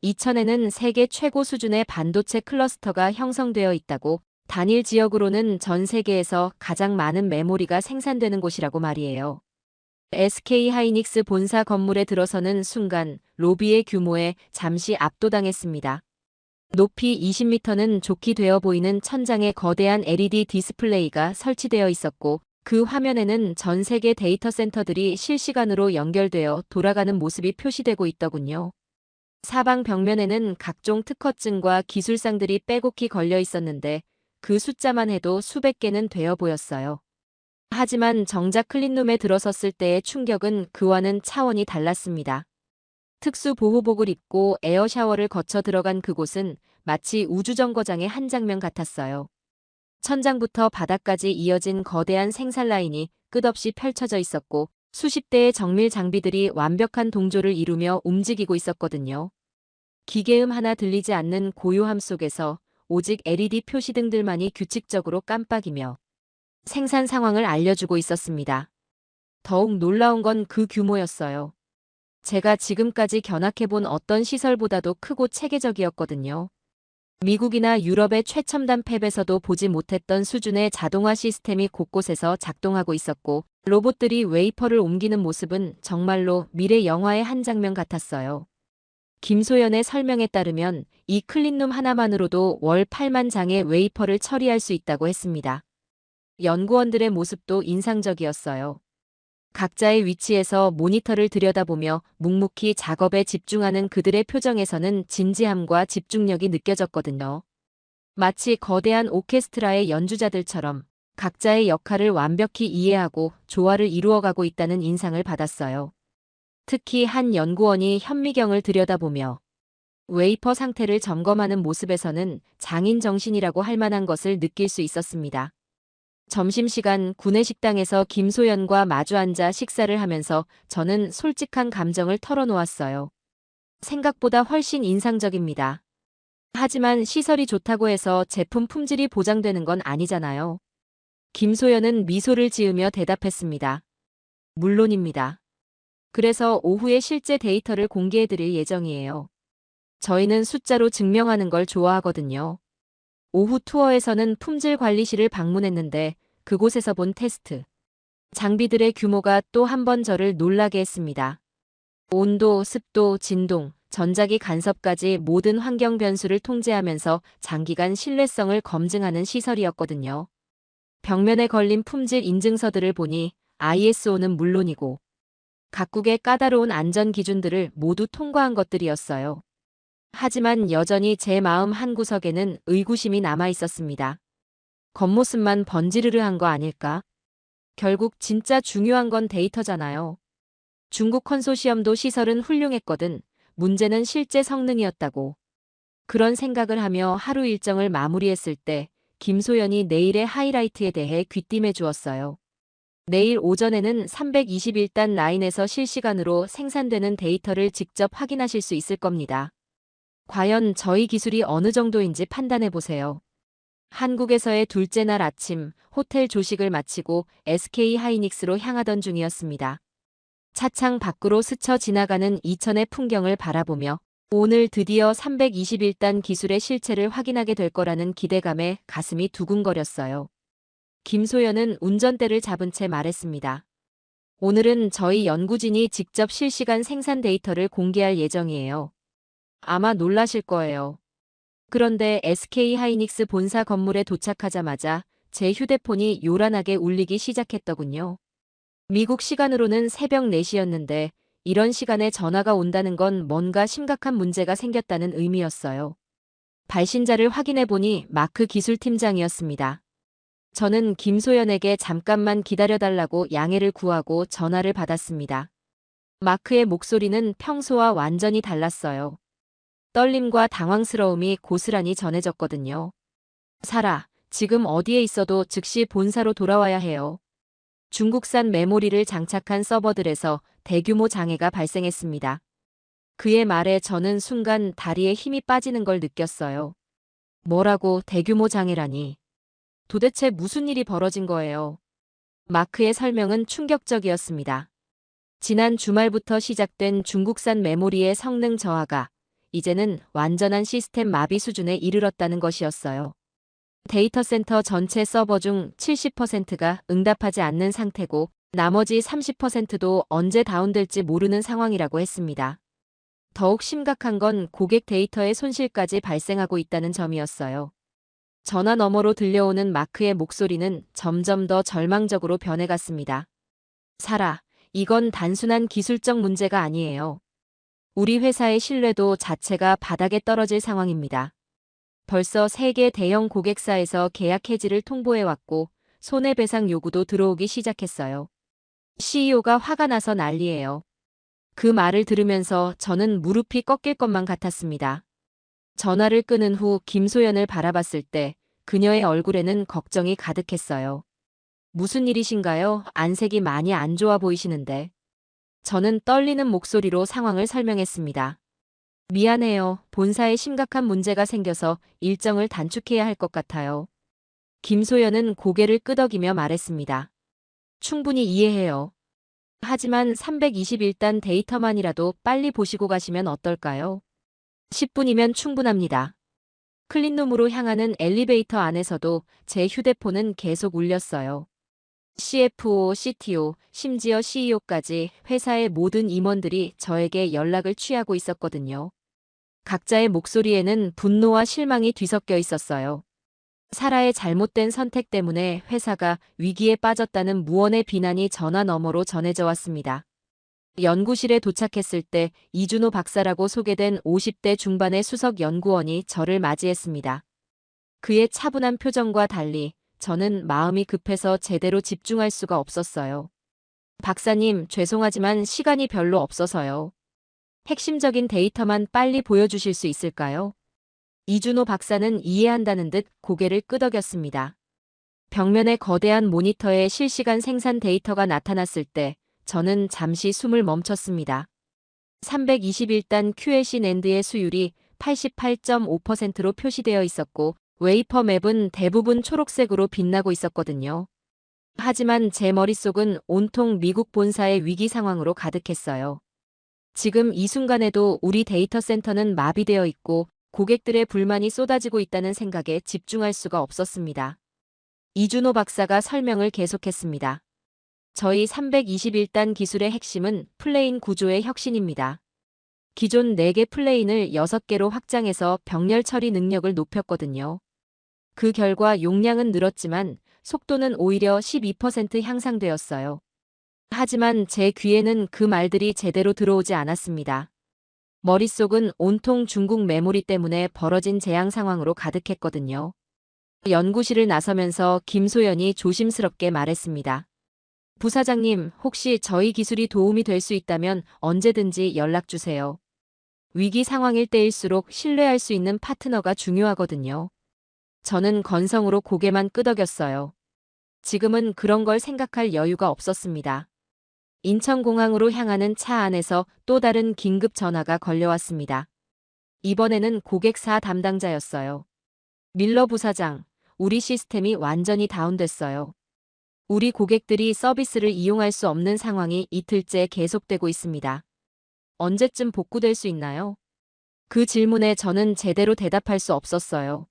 이천에는 세계 최고 수준의 반도체 클러스터가 형성되어 있다고, 단일 지역으로는 전 세계에서 가장 많은 메모리가 생산되는 곳이라고 말이에요. SK하이닉스 본사 건물에 들어서는 순간 로비의 규모에 잠시 압도당했습니다. 높이 20m는 좋게 되어 보이는 천장에 거대한 LED 디스플레이가 설치되어 있었고 그 화면에는 전 세계 데이터 센터들이 실시간으로 연결되어 돌아가는 모습이 표시되고 있더군요. 사방 벽면에는 각종 특허증과 기술상들이 빼곡히 걸려 있었는데 그 숫자만 해도 수백 개는 되어 보였어요. 하지만 정작 클린룸에 들어섰을 때의 충격은 그와는 차원이 달랐습니다. 특수 보호복을 입고 에어샤워를 거쳐 들어간 그곳은 마치 우주정거장의 한 장면 같았어요. 천장부터 바닥까지 이어진 거대한 생산 라인이 끝없이 펼쳐져 있었고 수십 대의 정밀 장비들이 완벽한 동조를 이루며 움직이고 있었거든요. 기계음 하나 들리지 않는 고요함 속에서 오직 LED 표시등들만이 규칙적으로 깜빡이며 생산 상황을 알려주고 있었습니다. 더욱 놀라운 건 그 규모였어요. 제가 지금까지 견학해본 어떤 시설보다도 크고 체계적이었거든요. 미국이나 유럽의 최첨단 팹에서도 보지 못했던 수준의 자동화 시스템이 곳곳에서 작동하고 있었고 로봇들이 웨이퍼를 옮기는 모습은 정말로 미래 영화의 한 장면 같았어요. 김소연의 설명에 따르면 이 클린룸 하나만으로도 월 8만 장의 웨이퍼를 처리할 수 있다고 했습니다. 연구원들의 모습도 인상적이었어요. 각자의 위치에서 모니터를 들여다보며 묵묵히 작업에 집중하는 그들의 표정에서는 진지함과 집중력이 느껴졌거든요. 마치 거대한 오케스트라의 연주자들처럼 각자의 역할을 완벽히 이해하고 조화를 이루어가고 있다는 인상을 받았어요. 특히 한 연구원이 현미경을 들여다보며 웨이퍼 상태를 점검하는 모습에서는 장인 정신이라고 할 만한 것을 느낄 수 있었습니다. 점심시간 구내식당에서 김소연과 마주 앉아 식사를 하면서 저는 솔직한 감정을 털어놓았어요. 생각보다 훨씬 인상적입니다. 하지만 시설이 좋다고 해서 제품 품질이 보장되는 건 아니잖아요. 김소연은 미소를 지으며 대답했습니다. 물론입니다. 그래서 오후에 실제 데이터를 공개해드릴 예정이에요. 저희는 숫자로 증명하는 걸 좋아하거든요. 오후 투어에서는 품질 관리실을 방문했는데 그곳에서 본 테스트 장비들의 규모가 또 한 번 저를 놀라게 했습니다. 온도, 습도, 진동, 전자기 간섭까지 모든 환경 변수를 통제하면서 장기간 신뢰성을 검증하는 시설이었거든요. 벽면에 걸린 품질 인증서들을 보니 ISO는 물론이고 각국의 까다로운 안전 기준들을 모두 통과한 것들이었어요. 하지만 여전히 제 마음 한구석에는 의구심이 남아 있었습니다. 겉모습만 번지르르한 거 아닐까? 결국 진짜 중요한 건 데이터잖아요. 중국 컨소시엄도 시설은 훌륭했거든. 문제는 실제 성능이었다고. 그런 생각을 하며 하루 일정을 마무리했을 때 김소연이 내일의 하이라이트에 대해 귀띔해 주었어요. 내일 오전에는 321단 라인에서 실시간으로 생산되는 데이터를 직접 확인하실 수 있을 겁니다. 과연 저희 기술이 어느 정도인지 판단해 보세요. 한국에서의 둘째 날 아침, 호텔 조식을 마치고 SK 하이닉스로 향하던 중이었습니다. 차창 밖으로 스쳐 지나가는 이천의 풍경을 바라보며 오늘 드디어 321단 기술의 실체를 확인하게 될 거라는 기대감에 가슴이 두근거렸어요. 김소연은 운전대를 잡은 채 말했습니다. 오늘은 저희 연구진이 직접 실시간 생산 데이터를 공개할 예정이에요. 아마 놀라실 거예요. 그런데 SK 하이닉스 본사 건물에 도착하자마자 제 휴대폰이 요란하게 울리기 시작했더군요. 미국 시간으로는 새벽 4시였는데 이런 시간에 전화가 온다는 건 뭔가 심각한 문제가 생겼다는 의미였어요. 발신자를 확인해 보니 마크 기술팀장이었습니다. 저는 김소연에게 잠깐만 기다려달라고 양해를 구하고 전화를 받았습니다. 마크의 목소리는 평소와 완전히 달랐어요. 떨림과 당황스러움이 고스란히 전해졌거든요. 사라, 지금 어디에 있어도 즉시 본사로 돌아와야 해요. 중국산 메모리를 장착한 서버들에서 대규모 장애가 발생했습니다. 그의 말에 저는 순간 다리에 힘이 빠지는 걸 느꼈어요. 뭐라고 대규모 장애라니. 도대체 무슨 일이 벌어진 거예요? 마크의 설명은 충격적이었습니다. 지난 주말부터 시작된 중국산 메모리의 성능 저하가 이제는 완전한 시스템 마비 수준에 이르렀다는 것이었어요. 데이터 센터 전체 서버 중 70%가 응답하지 않는 상태고 나머지 30%도 언제 다운될지 모르는 상황이라고 했습니다. 더욱 심각한 건 고객 데이터의 손실까지 발생하고 있다는 점이었어요. 전화 너머로 들려오는 마크의 목소리는 점점 더 절망적으로 변해갔습니다. 사라, 이건 단순한 기술적 문제가 아니에요. 우리 회사의 신뢰도 자체가 바닥에 떨어질 상황입니다. 벌써 세계 대형 고객사에서 계약 해지를 통보해왔고 손해배상 요구도 들어오기 시작했어요. CEO가 화가 나서 난리예요. 그 말을 들으면서 저는 무릎이 꺾일 것만 같았습니다. 전화를 끊은 후 김소연을 바라봤을 때 그녀의 얼굴에는 걱정이 가득했어요. 무슨 일이신가요? 안색이 많이 안 좋아 보이시는데. 저는 떨리는 목소리로 상황을 설명했습니다. 미안해요. 본사에 심각한 문제가 생겨서 일정을 단축해야 할 것 같아요. 김소연은 고개를 끄덕이며 말했습니다. 충분히 이해해요. 하지만 321단 데이터만이라도 빨리 보시고 가시면 어떨까요? 10분이면 충분합니다. 클린룸으로 향하는 엘리베이터 안에서도 제 휴대폰은 계속 울렸어요. CFO, CTO, 심지어 CEO까지 회사의 모든 임원들이 저에게 연락을 취하고 있었거든요. 각자의 목소리에는 분노와 실망이 뒤섞여 있었어요. 사라의 잘못된 선택 때문에 회사가 위기에 빠졌다는 무언의 비난이 전화 너머로 전해져 왔습니다. 연구실에 도착했을 때 이준호 박사라고 소개된 50대 중반의 수석 연구원이 저를 맞이했습니다. 그의 차분한 표정과 달리 저는 마음이 급해서 제대로 집중할 수가 없었어요. 박사님, 죄송하지만 시간이 별로 없어서요. 핵심적인 데이터만 빨리 보여주실 수 있을까요? 이준호 박사는 이해한다는 듯 고개를 끄덕였습니다. 벽면에 거대한 모니터에 실시간 생산 데이터가 나타났을 때 저는 잠시 숨을 멈췄습니다. 321단 QLC 낸드의 수율이 88.5%로 표시되어 있었고 웨이퍼 맵은 대부분 초록색으로 빛나고 있었거든요. 하지만 제 머릿속은 온통 미국 본사의 위기 상황으로 가득했어요. 지금 이 순간에도 우리 데이터 센터는 마비되어 있고 고객들의 불만이 쏟아지고 있다는 생각에 집중할 수가 없었습니다. 이준호 박사가 설명을 계속했습니다. 저희 321단 기술의 핵심은 플레인 구조의 혁신입니다. 기존 4개 플레인을 6개로 확장해서 병렬 처리 능력을 높였거든요. 그 결과 용량은 늘었지만 속도는 오히려 12% 향상되었어요. 하지만 제 귀에는 그 말들이 제대로 들어오지 않았습니다. 머릿속은 온통 중국 메모리 때문에 벌어진 재앙 상황으로 가득했거든요. 연구실을 나서면서 김소연이 조심스럽게 말했습니다. 부사장님, 혹시 저희 기술이 도움이 될 수 있다면 언제든지 연락 주세요. 위기 상황일 때일수록 신뢰할 수 있는 파트너가 중요하거든요. 저는 건성으로 고개만 끄덕였어요. 지금은 그런 걸 생각할 여유가 없었습니다. 인천공항으로 향하는 차 안에서 또 다른 긴급 전화가 걸려왔습니다. 이번에는 고객사 담당자였어요. 밀러 부사장, 우리 시스템이 완전히 다운됐어요. 우리 고객들이 서비스를 이용할 수 없는 상황이 이틀째 계속되고 있습니다. 언제쯤 복구될 수 있나요? 그 질문에 저는 제대로 대답할 수 없었어요.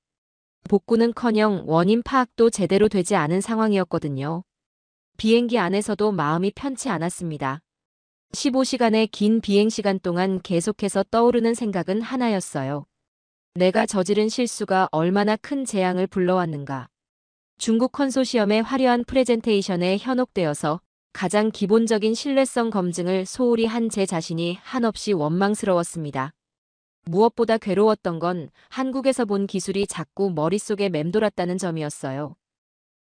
복구는커녕 원인 파악도 제대로 되지 않은 상황이었거든요. 비행기 안에서도 마음이 편치 않았습니다. 15시간의 긴 비행시간 동안 계속해서 떠오르는 생각은 하나였어요. 내가 저지른 실수가 얼마나 큰 재앙을 불러왔는가. 중국 컨소시엄의 화려한 프레젠테이션에 현혹되어서 가장 기본적인 신뢰성 검증을 소홀히 한 제 자신이 한없이 원망스러웠습니다. 무엇보다 괴로웠던 건 한국에서 본 기술이 자꾸 머릿속에 맴돌았다는 점이었어요.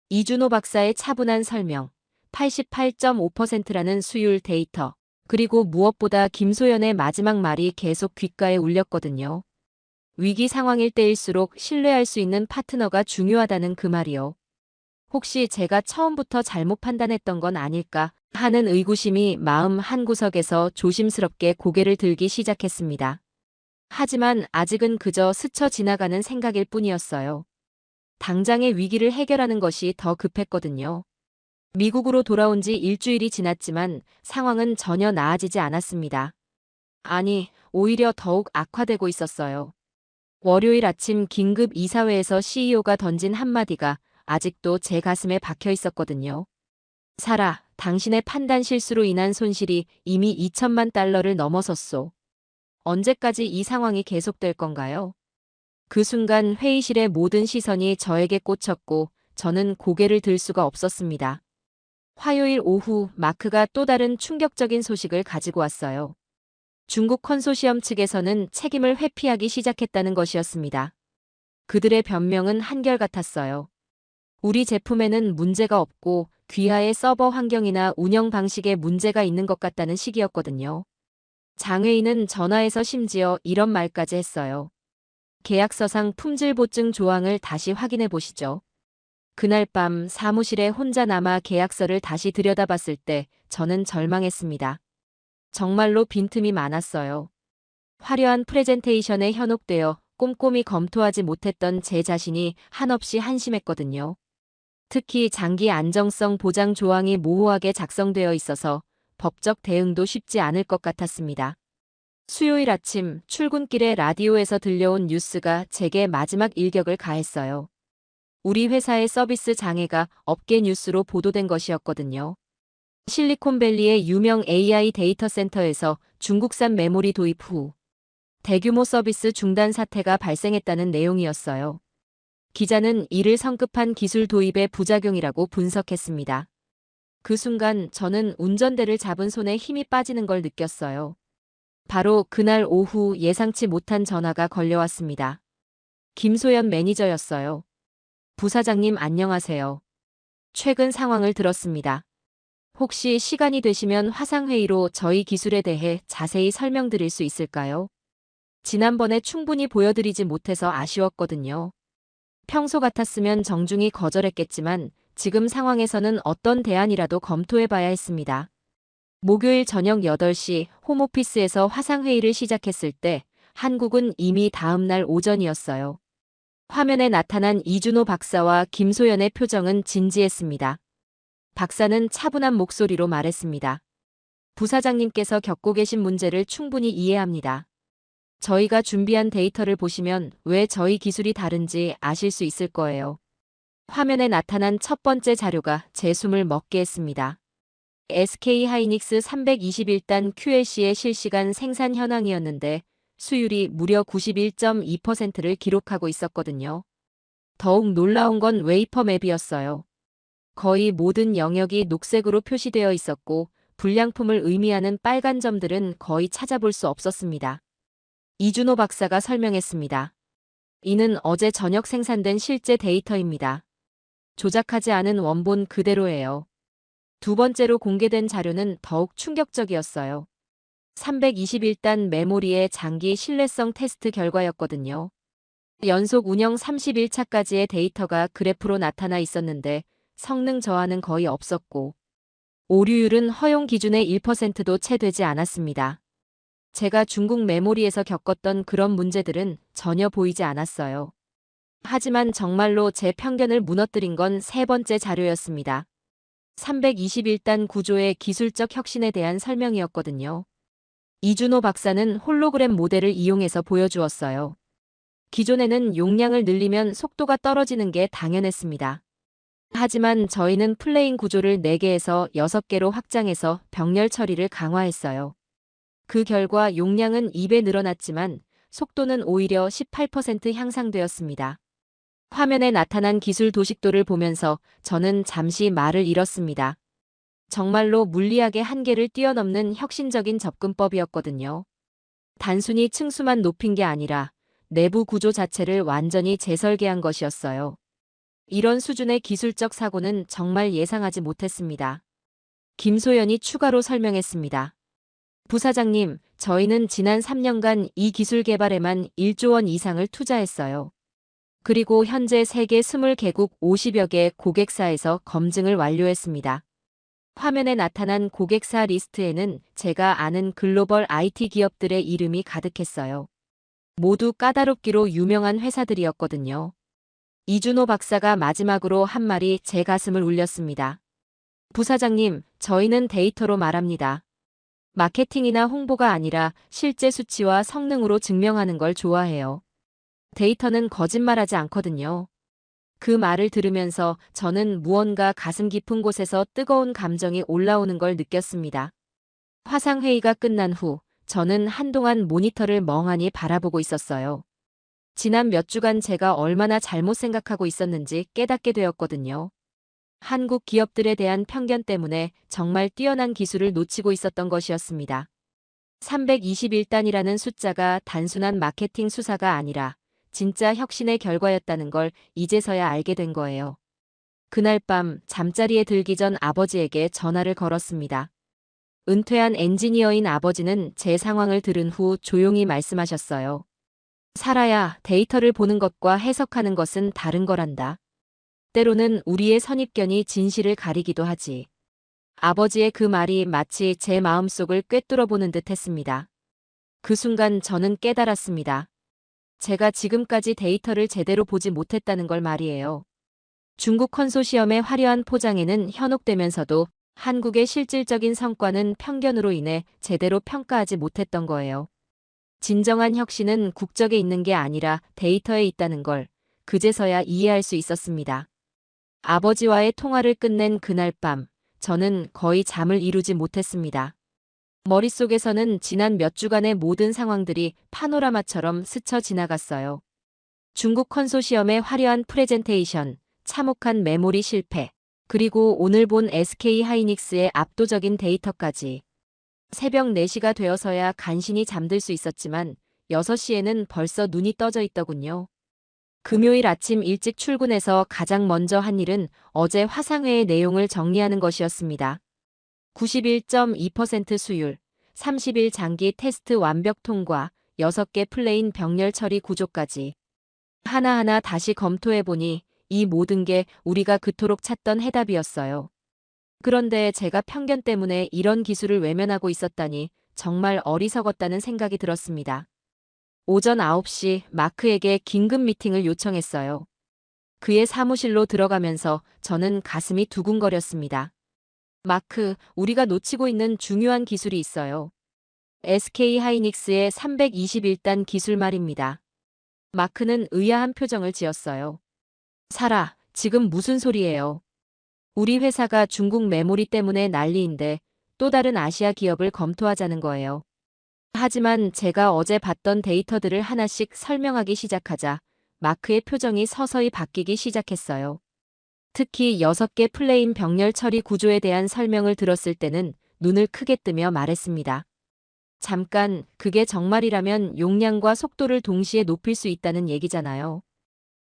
이준호 박사의 차분한 설명, 88.5%라는 수율 데이터, 그리고 무엇보다 김소연의 마지막 말이 계속 귓가에 울렸거든요. 위기 상황일 때일수록 신뢰할 수 있는 파트너가 중요하다는 그 말이요. 혹시 제가 처음부터 잘못 판단했던 건 아닐까 하는 의구심이 마음 한구석에서 조심스럽게 고개를 들기 시작했습니다. 하지만 아직은 그저 스쳐 지나가는 생각일 뿐이었어요. 당장의 위기를 해결하는 것이 더 급했거든요. 미국으로 돌아온 지 일주일이 지났지만 상황은 전혀 나아지지 않았습니다. 아니, 오히려 더욱 악화되고 있었어요. 월요일 아침 긴급 이사회에서 CEO가 던진 한마디가 아직도 제 가슴에 박혀 있었거든요. 사라, 당신의 판단 실수로 인한 손실이 이미 2천만 달러를 넘어섰소. 언제까지 이 상황이 계속될 건가요? 그 순간 회의실의 모든 시선이 저에게 꽂혔고 저는 고개를 들 수가 없었습니다. 화요일 오후 마크가 또 다른 충격적인 소식을 가지고 왔어요. 중국 컨소시엄 측에서는 책임을 회피하기 시작했다는 것이었습니다. 그들의 변명은 한결같았어요. 우리 제품에는 문제가 없고 귀하의 서버 환경이나 운영 방식에 문제가 있는 것 같다는 식이었거든요. 장회인은 전화해서 심지어 이런 말까지 했어요. 계약서상 품질 보증 조항을 다시 확인해 보시죠. 그날 밤 사무실에 혼자 남아 계약서를 다시 들여다봤을 때 저는 절망했습니다. 정말로 빈틈이 많았어요. 화려한 프레젠테이션에 현혹되어 꼼꼼히 검토하지 못했던 제 자신이 한없이 한심했거든요. 특히 장기 안정성 보장 조항이 모호하게 작성되어 있어서 법적 대응도 쉽지 않을 것 같았습니다. 수요일 아침 출근길에 라디오에서 들려온 뉴스가 제게 마지막 일격을 가했어요. 우리 회사의 서비스 장애가 업계 뉴스로 보도된 것이었거든요. 실리콘밸리의 유명 AI 데이터 센터에서 중국산 메모리 도입 후 대규모 서비스 중단 사태가 발생했다는 내용이었어요. 기자는 이를 성급한 기술 도입의 부작용이라고 분석했습니다. 그 순간 저는 운전대를 잡은 손에 힘이 빠지는 걸 느꼈어요. 바로 그날 오후 예상치 못한 전화가 걸려왔습니다. 김소연 매니저였어요. 부사장님 안녕하세요. 최근 상황을 들었습니다. 혹시 시간이 되시면 화상회의로 저희 기술에 대해 자세히 설명드릴 수 있을까요? 지난번에 충분히 보여드리지 못해서 아쉬웠거든요. 평소 같았으면 정중히 거절했겠지만 지금 상황에서는 어떤 대안이라도 검토해봐야 했습니다. 목요일 저녁 8시 홈오피스에서 화상회의를 시작했을 때 한국은 이미 다음 날 오전이었어요. 화면에 나타난 이준호 박사와 김소연의 표정은 진지했습니다. 박사는 차분한 목소리로 말했습니다. 부사장님께서 겪고 계신 문제를 충분히 이해합니다. 저희가 준비한 데이터를 보시면 왜 저희 기술이 다른지 아실 수 있을 거예요. 화면에 나타난 첫 번째 자료가 제 숨을 먹게 했습니다. SK하이닉스 321단 QLC의 실시간 생산 현황이었는데 수율이 무려 91.2%를 기록하고 있었거든요. 더욱 놀라운 건 웨이퍼 맵이었어요. 거의 모든 영역이 녹색으로 표시되어 있었고 불량품을 의미하는 빨간 점들은 거의 찾아볼 수 없었습니다. 이준호 박사가 설명했습니다. 이는 어제 저녁 생산된 실제 데이터입니다. 조작하지 않은 원본 그대로예요. 두 번째로 공개된 자료는 더욱 충격적이었어요. 321단 메모리의 장기 신뢰성 테스트 결과였거든요. 연속 운영 31차까지의 데이터가 그래프로 나타나 있었는데 성능 저하는 거의 없었고 오류율은 허용 기준의 1%도 채 되지 않았습니다. 제가 중국 메모리에서 겪었던 그런 문제들은 전혀 보이지 않았어요. 하지만 정말로 제 편견을 무너뜨린 건 세 번째 자료였습니다. 321단 구조의 기술적 혁신에 대한 설명이었거든요. 이준호 박사는 홀로그램 모델을 이용해서 보여주었어요. 기존에는 용량을 늘리면 속도가 떨어지는 게 당연했습니다. 하지만 저희는 플레인 구조를 4개에서 6개로 확장해서 병렬 처리를 강화했어요. 그 결과 용량은 2배 늘어났지만 속도는 오히려 18% 향상되었습니다. 화면에 나타난 기술 도식도를 보면서 저는 잠시 말을 잃었습니다. 정말로 물리학의 한계를 뛰어넘는 혁신적인 접근법이었거든요. 단순히 층수만 높인 게 아니라 내부 구조 자체를 완전히 재설계한 것이었어요. 이런 수준의 기술적 사고는 정말 예상하지 못했습니다. 김소연이 추가로 설명했습니다. 부사장님, 저희는 지난 3년간 이 기술 개발에만 1조 원 이상을 투자했어요. 그리고 현재 세계 20개국 50여 개 고객사에서 검증을 완료했습니다. 화면에 나타난 고객사 리스트에는 제가 아는 글로벌 IT 기업들의 이름이 가득했어요. 모두 까다롭기로 유명한 회사들이었거든요. 이준호 박사가 마지막으로 한 말이 제 가슴을 울렸습니다. 부사장님, 저희는 데이터로 말합니다. 마케팅이나 홍보가 아니라 실제 수치와 성능으로 증명하는 걸 좋아해요. 데이터는 거짓말하지 않거든요. 그 말을 들으면서 저는 무언가 가슴 깊은 곳에서 뜨거운 감정이 올라오는 걸 느꼈습니다. 화상회의가 끝난 후 저는 한동안 모니터를 멍하니 바라보고 있었어요. 지난 몇 주간 제가 얼마나 잘못 생각하고 있었는지 깨닫게 되었거든요. 한국 기업들에 대한 편견 때문에 정말 뛰어난 기술을 놓치고 있었던 것이었습니다. 321단이라는 숫자가 단순한 마케팅 수사가 아니라 진짜 혁신의 결과였다는 걸 이제서야 알게 된 거예요. 그날 밤 잠자리에 들기 전 아버지에게 전화를 걸었습니다. 은퇴한 엔지니어인 아버지는 제 상황을 들은 후 조용히 말씀하셨어요. 사라야, 데이터를 보는 것과 해석하는 것은 다른 거란다. 때로는 우리의 선입견이 진실을 가리기도 하지. 아버지의 그 말이 마치 제 마음속을 꿰뚫어보는 듯 했습니다. 그 순간 저는 깨달았습니다. 제가 지금까지 데이터를 제대로 보지 못했다는 걸 말이에요. 중국 컨소시엄의 화려한 포장에는 현혹되면서도 한국의 실질적인 성과는 편견으로 인해 제대로 평가하지 못했던 거예요. 진정한 혁신은 국적에 있는 게 아니라 데이터에 있다는 걸 그제서야 이해할 수 있었습니다. 아버지와의 통화를 끝낸 그날 밤, 저는 거의 잠을 이루지 못했습니다. 머릿속에서는 지난 몇 주간의 모든 상황들이 파노라마처럼 스쳐 지나갔어요. 중국 컨소시엄의 화려한 프레젠테이션, 참혹한 메모리 실패, 그리고 오늘 본 SK 하이닉스의 압도적인 데이터까지. 새벽 4시가 되어서야 간신히 잠들 수 있었지만 6시에는 벌써 눈이 떠져 있더군요. 금요일 아침 일찍 출근해서 가장 먼저 한 일은 어제 화상회의 내용을 정리하는 것이었습니다. 91.2% 수율, 30일 장기 테스트 완벽 통과, 6개 플레인 병렬 처리 구조까지. 하나하나 다시 검토해보니 이 모든 게 우리가 그토록 찾던 해답이었어요. 그런데 제가 편견 때문에 이런 기술을 외면하고 있었다니 정말 어리석었다는 생각이 들었습니다. 오전 9시 마크에게 긴급 미팅을 요청했어요. 그의 사무실로 들어가면서 저는 가슴이 두근거렸습니다. 마크, 우리가 놓치고 있는 중요한 기술이 있어요. SK 하이닉스의 321단 기술 말입니다. 마크는 의아한 표정을 지었어요. 사라, 지금 무슨 소리예요? 우리 회사가 중국 메모리 때문에 난리인데 또 다른 아시아 기업을 검토하자는 거예요. 하지만 제가 어제 봤던 데이터들을 하나씩 설명하기 시작하자 마크의 표정이 서서히 바뀌기 시작했어요. 특히 6개 플레인 병렬 처리 구조에 대한 설명을 들었을 때는 눈을 크게 뜨며 말했습니다. 잠깐, 그게 정말이라면 용량과 속도를 동시에 높일 수 있다는 얘기잖아요.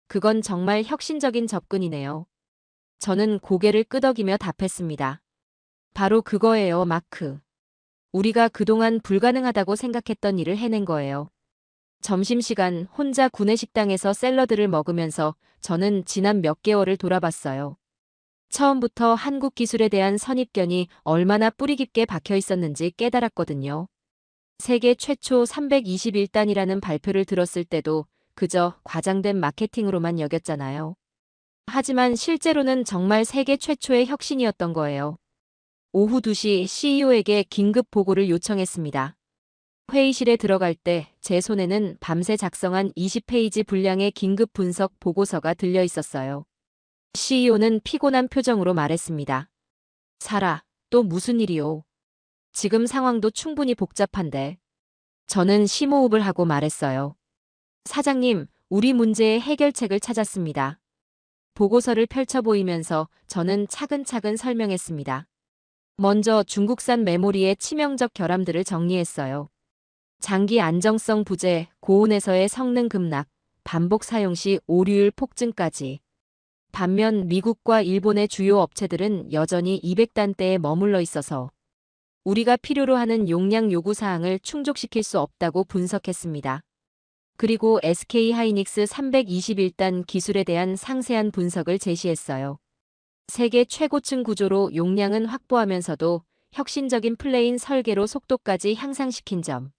그건 정말 혁신적인 접근이네요. 저는 고개를 끄덕이며 답했습니다. 바로 그거예요, 마크. 우리가 그동안 불가능하다고 생각했던 일을 해낸 거예요. 점심시간 혼자 구내식당에서 샐러드를 먹으면서 저는 지난 몇 개월을 돌아봤어요. 처음부터 한국 기술에 대한 선입견이 얼마나 뿌리 깊게 박혀 있었는지 깨달았거든요. 세계 최초 321단이라는 발표를 들었을 때도 그저 과장된 마케팅으로만 여겼잖아요. 하지만 실제로는 정말 세계 최초의 혁신이었던 거예요. 오후 2시 CEO에게 긴급 보고를 요청했습니다. 회의실에 들어갈 때 제 손에는 밤새 작성한 20페이지 분량의 긴급 분석 보고서가 들려 있었어요. CEO는 피곤한 표정으로 말했습니다. 사라, 또 무슨 일이요? 지금 상황도 충분히 복잡한데. 저는 심호흡을 하고 말했어요. 사장님, 우리 문제의 해결책을 찾았습니다. 보고서를 펼쳐 보이면서 저는 차근차근 설명했습니다. 먼저 중국산 메모리의 치명적 결함들을 정리했어요. 장기 안정성 부재, 고온에서의 성능 급락, 반복 사용 시 오류율 폭증까지. 반면 미국과 일본의 주요 업체들은 여전히 200단대에 머물러 있어서 우리가 필요로 하는 용량 요구 사항을 충족시킬 수 없다고 분석했습니다. 그리고 SK하이닉스 321단 기술에 대한 상세한 분석을 제시했어요. 세계 최고층 구조로 용량은 확보하면서도 혁신적인 플레인 설계로 속도까지 향상시킨 점.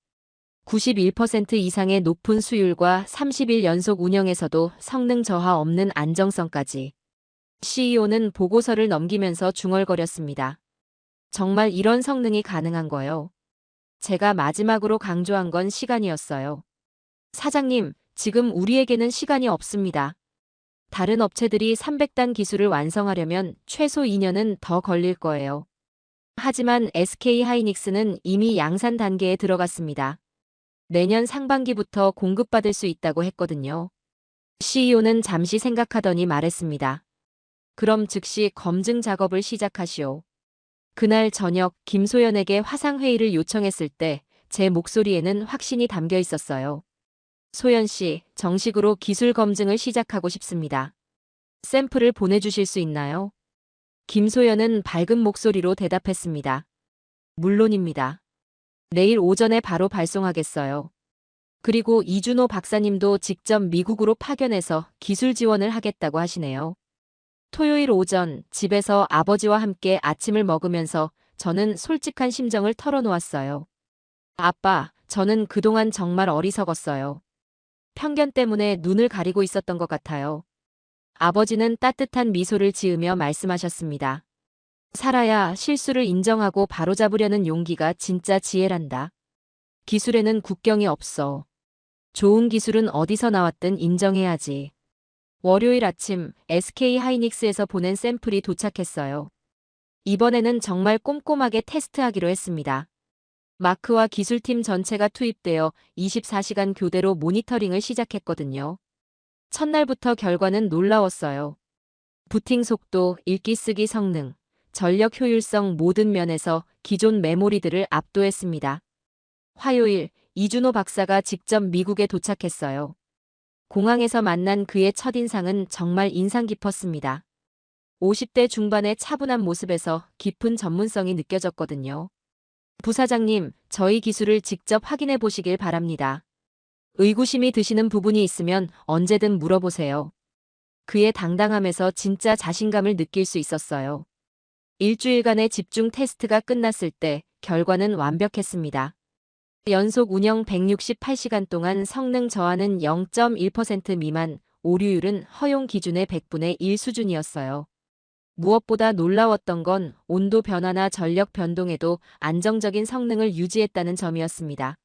91% 이상의 높은 수율과 30일 연속 운영에서도 성능 저하 없는 안정성까지. CEO는 보고서를 넘기면서 중얼거렸습니다. 정말 이런 성능이 가능한 거요. 제가 마지막으로 강조한 건 시간이었어요. 사장님, 지금 우리에게는 시간이 없습니다. 다른 업체들이 300단 기술을 완성하려면 최소 2년은 더 걸릴 거예요. 하지만 SK하이닉스는 이미 양산 단계에 들어갔습니다. 내년 상반기부터 공급받을 수 있다고 했거든요. CEO는 잠시 생각하더니 말했습니다. 그럼 즉시 검증 작업을 시작하시오. 그날 저녁 김소연에게 화상회의를 요청했을 때 제 목소리에는 확신이 담겨 있었어요. 소연 씨, 정식으로 기술 검증을 시작하고 싶습니다. 샘플을 보내주실 수 있나요? 김소연은 밝은 목소리로 대답했습니다. 물론입니다. 내일 오전에 바로 발송하겠어요. 그리고 이준호 박사님도 직접 미국으로 파견해서 기술 지원을 하겠다고 하시네요. 토요일 오전 집에서 아버지와 함께 아침을 먹으면서 저는 솔직한 심정을 털어놓았어요. 아빠, 저는 그동안 정말 어리석었어요. 편견 때문에 눈을 가리고 있었던 것 같아요. 아버지는 따뜻한 미소를 지으며 말씀하셨습니다. 사라야, 실수를 인정하고 바로잡으려는 용기가 진짜 지혜란다. 기술에는 국경이 없어. 좋은 기술은 어디서 나왔든 인정해야지. 월요일 아침 SK하이닉스에서 보낸 샘플이 도착했어요. 이번에는 정말 꼼꼼하게 테스트하기로 했습니다. 마크와 기술팀 전체가 투입되어 24시간 교대로 모니터링을 시작했거든요. 첫날부터 결과는 놀라웠어요. 부팅 속도, 읽기 쓰기 성능, 전력 효율성 모든 면에서 기존 메모리들을 압도했습니다. 화요일, 이준호 박사가 직접 미국에 도착했어요. 공항에서 만난 그의 첫인상은 정말 인상 깊었습니다. 50대 중반의 차분한 모습에서 깊은 전문성이 느껴졌거든요. 부사장님, 저희 기술을 직접 확인해 보시길 바랍니다. 의구심이 드시는 부분이 있으면 언제든 물어보세요. 그의 당당함에서 진짜 자신감을 느낄 수 있었어요. 일주일간의 집중 테스트가 끝났을 때 결과는 완벽했습니다. 연속 운영 168시간 동안 성능 저하는 0.1% 미만, 오류율은 허용 기준의 100분의 1 수준이었어요. 무엇보다 놀라웠던 건 온도 변화나 전력 변동에도 안정적인 성능을 유지했다는 점이었습니다.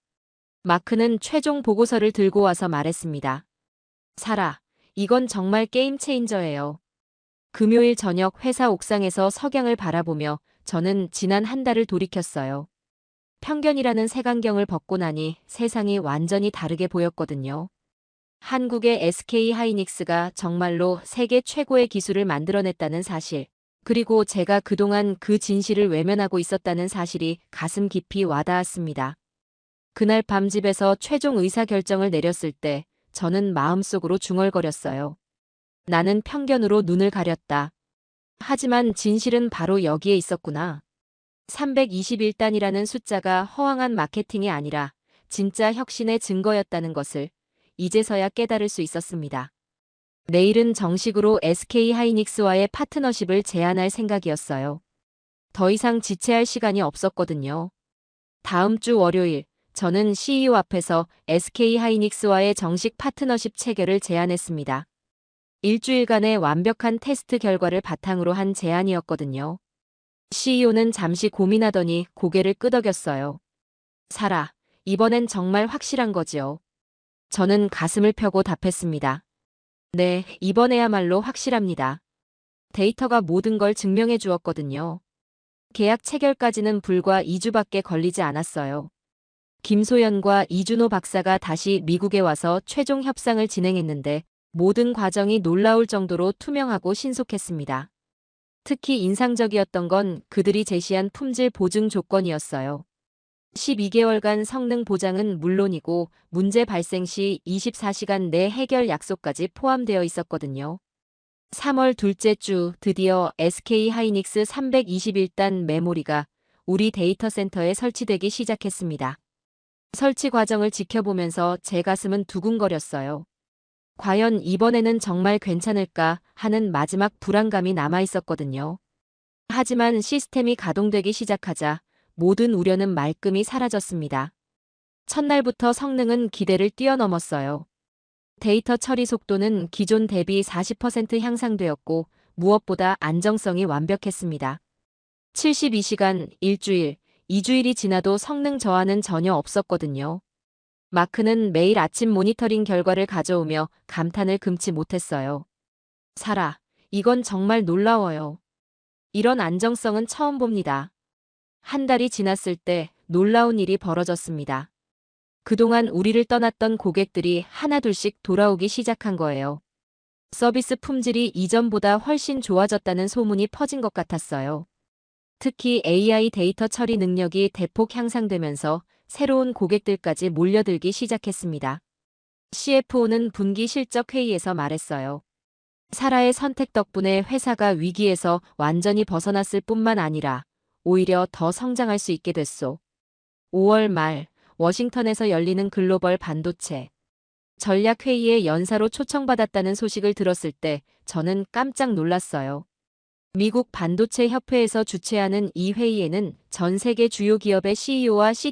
마크는 최종 보고서를 들고 와서 말했습니다. 사라, 이건 정말 게임 체인저예요. 금요일 저녁 회사 옥상에서 석양을 바라보며 저는 지난 한 달을 돌이켰어요. 편견이라는 색안경을 벗고 나니 세상이 완전히 다르게 보였거든요. 한국의 SK하이닉스가 정말로 세계 최고의 기술을 만들어냈다는 사실, 그리고 제가 그동안 그 진실을 외면하고 있었다는 사실이 가슴 깊이 와닿았습니다. 그날 밤 집에서 최종 의사결정을 내렸을 때 저는 마음속으로 중얼거렸어요. 나는 편견으로 눈을 가렸다. 하지만 진실은 바로 여기에 있었구나. 321단이라는 숫자가 허황한 마케팅이 아니라 진짜 혁신의 증거였다는 것을 이제서야 깨달을 수 있었습니다. 내일은 정식으로 SK하이닉스와의 파트너십을 제안할 생각이었어요. 더 이상 지체할 시간이 없었거든요. 다음 주 월요일, 저는 CEO 앞에서 SK하이닉스와의 정식 파트너십 체결을 제안했습니다. 일주일간의 완벽한 테스트 결과를 바탕으로 한 제안이었거든요. CEO는 잠시 고민하더니 고개를 끄덕였어요. 사라, 이번엔 정말 확실한 거지요. 저는 가슴을 펴고 답했습니다. 네, 이번에야말로 확실합니다. 데이터가 모든 걸 증명해 주었거든요. 계약 체결까지는 불과 2주밖에 걸리지 않았어요. 김소연과 이준호 박사가 다시 미국에 와서 최종 협상을 진행했는데 모든 과정이 놀라울 정도로 투명하고 신속했습니다. 특히 인상적이었던 건 그들이 제시한 품질 보증 조건이었어요. 12개월간 성능 보장은 물론이고 문제 발생 시 24시간 내 해결 약속까지 포함되어 있었거든요. 3월 둘째 주 드디어 SK하이닉스 321단 메모리가 우리 데이터 센터에 설치되기 시작했습니다. 설치 과정을 지켜보면서 제 가슴은 두근거렸어요. 과연 이번에는 정말 괜찮을까 하는 마지막 불안감이 남아 있었거든요. 하지만 시스템이 가동되기 시작하자 모든 우려는 말끔히 사라졌습니다. 첫날부터 성능은 기대를 뛰어넘었어요. 데이터 처리 속도는 기존 대비 40% 향상되었고 무엇보다 안정성이 완벽했습니다. 72시간, 일주일, 2주일이 지나도 성능 저하는 전혀 없었거든요. 마크는 매일 아침 모니터링 결과를 가져오며 감탄을 금치 못했어요. 사라, 이건 정말 놀라워요. 이런 안정성은 처음 봅니다. 한 달이 지났을 때 놀라운 일이 벌어졌습니다. 그동안 우리를 떠났던 고객들이 하나둘씩 돌아오기 시작한 거예요. 서비스 품질이 이전보다 훨씬 좋아졌다는 소문이 퍼진 것 같았어요. 특히 AI 데이터 처리 능력이 대폭 향상되면서 새로운 고객들까지 몰려들기 시작했습니다. CFO는 분기 실적 회의에서 말했어요. 사라의 선택 덕분에 회사가 위기에서 완전히 벗어났을 뿐만 아니라 오히려 더 성장할 수 있게 됐소. 5월 말 워싱턴에서 열리는 글로벌 반도체 전략회의에 연사로 초청받았다는 소식을 들었을 때 저는 깜짝 놀랐어요. 미국 반도체 협회에서 주최하는 이 회의에는 전 세계 주요 기업의 CEO와